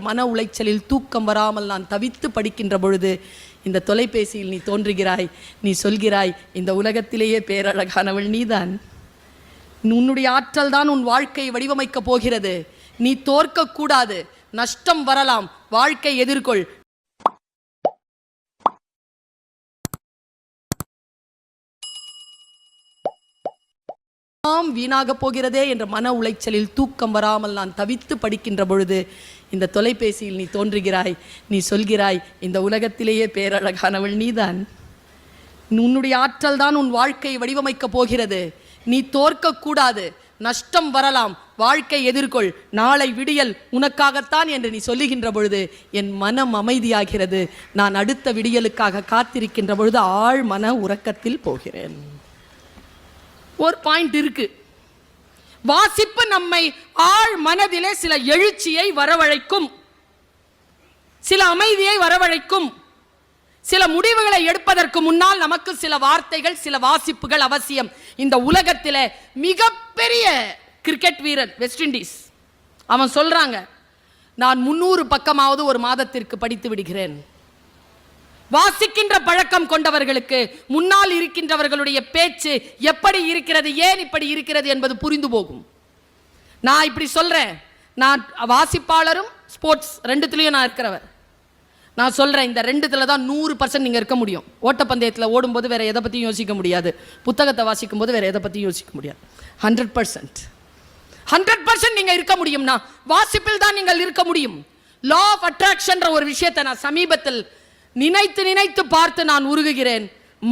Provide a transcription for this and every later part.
மன உளைச்சலில் தூக்கம் வராமல் நான் தவித்து படிக்கின்ற பொழுது இந்த தொலைபேசியில் நீ தோன்றுகிறாய். நீ சொல்கிறாய், இந்த உலகத்திலேயே பேரழகானவள் நீதான். உன்னுடைய ஆற்றல் தான் உன் வாழ்க்கையை வடிவமைக்கப் போகிறது. நீ தோற்கக்கூடாது. நஷ்டம் வரலாம், வாழ்க்கை எதிர்கொள். வீணாக போகிறதே என்ற மன உளைச்சலில் தூக்கம் வராமல் நான் தவித்து படிக்கின்ற பொழுது இந்த தொலைபேசியில் நீ தோன்றுகிறாய். நீ சொல்கிறாய், இந்த உலகத்திலேயே பேரழகானவள் நீதான். உன்னுடைய ஆற்றல் தான் உன் வாழ்க்கையை வடிவமைக்கப் போகிறது. நீ தோற்கக்கூடாது. நஷ்டம் வரலாம், வாழ்க்கை எதிர்கொள். நாளை விடியல் உனக்காகத்தான் என்று நீ சொல்லுகின்ற பொழுது என் மனம் அமைதியாகிறது. நான் அடுத்த விடியலுக்காக காத்திருக்கின்ற பொழுது ஆழ் மன உறக்கத்தில் போகிறேன். ஒரு பாயிண்ட் இருக்கு. வாசிப்பு நம்மை ஆழ் மனதிலே சில எழுச்சியை வரவழைக்கும், சில அமைதியை வரவழைக்கும். சில முடிவுகளை எடுப்பதற்கு முன்னால் நமக்கு சில வார்த்தைகள், சில வாசிப்புகள் அவசியம். இந்த உலகத்திலே மிகப்பெரிய கிரிக்கெட் வீரர் வெஸ்ட் இண்டீஸ், அவன் சொல்றாங்க, நான் 300 பக்கமாவது ஒரு மாதத்திற்கு படித்து விடுகிறேன். வாசிக்கின்ற பழக்கம் கொண்டவர்களுக்கு முன்னால் இருக்கின்றவர்களுடைய பேச்சு எப்படி இருக்கிறது, ஏன் இப்படி இருக்கிறது என்பது புரிந்து போகும். நான் இப்படி சொல்றேன், நான் வாசிப்பாளரும் ஸ்போர்ட்ஸ் ரெண்டுத்துலயும் நான் இருக்கிறவர். நான் சொல்றேன், இந்த ரெண்டுத்துல தான் 100% நீங்க இருக்க முடியும். ஓட்டப்பந்தயத்தில் ஓடும்போது வேற எதை பத்தியும் யோசிக்க முடியாது. புத்தகத்தை வாசிக்கும் போது வேற எதை பத்தியும் யோசிக்க முடியாது. 100% நீங்க இருக்க முடியும்னா வாசிப்பில் தான் நீங்கள் இருக்க முடியும். லா ஆஃப் அட்ராக்ஷன் ஒரு விஷயத்தை நான் சமீபத்தில் நினைத்து நினைத்து பார்த்து நான் உருகுகிறேன்.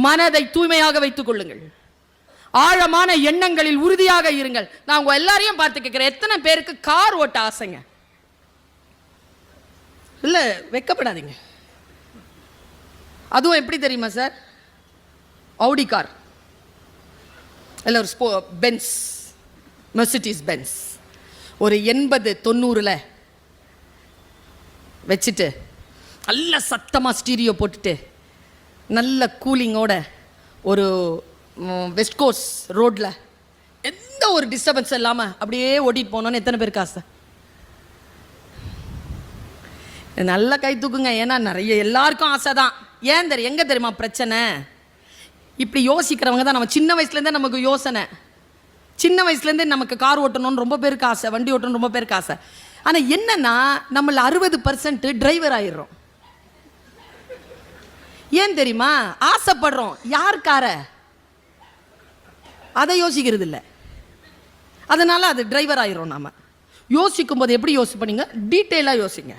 மனதை தூய்மையாக வைத்துக் கொள்ளுங்கள். ஆழமான எண்ணங்களில் உறுதியாக இருங்கள். நான் உங்க எல்லாரையும் பார்த்து கேட்கிறேன், எத்தனை பேருக்கு கார் ஓட்ட ஆசைங்க? இல்ல, வெக்கப்படாதீங்க. அதுவும் எப்படி தெரியுமா சார்? ஆடி கார் இல்ல ஒரு பென்ஸ், மெர்சிடிஸ் பென்ஸ் ஒரு 80-90 வச்சுட்டு நல்ல சத்தமாக ஸ்டீரியோ போட்டுட்டு நல்ல கூலிங்கோட ஒரு வெஸ்ட் கோஸ்ட் ரோட்டில் எந்த ஒரு டிஸ்டர்பன்ஸ் இல்லாமல் அப்படியே ஓட்டிட்டு போனோன்னு எத்தனை பேருக்கு ஆசை? நல்ல கை தூக்குங்க. ஏன்னா நிறைய எல்லாருக்கும் ஆசை தான். ஏன் தெரியும்? எங்கே தெரியுமா பிரச்சனை? இப்படி யோசிக்கிறவங்க தான். நம்ம சின்ன வயசுலேருந்தே நமக்கு யோசனை, சின்ன வயசுலேருந்தே நமக்கு கார் ஓட்டணும்னு ரொம்ப பேருக்கு ஆசை, வண்டி ஓட்டணும்னு ரொம்ப பேருக்கு ஆசை. ஆனால் என்னன்னா நம்மள 60% டிரைவர் ஆயிடுறோம். ஏன் தெரியுமா? ஆசைப்படுறோம். யார் கார அதை யோசிக்கிறது இல்லை, அதனால அது டிரைவர் ஆயிரும். நாம யோசிக்கும் போது எப்படி யோசிப்பீங்க? டீட்டெயிலாக யோசிங்க.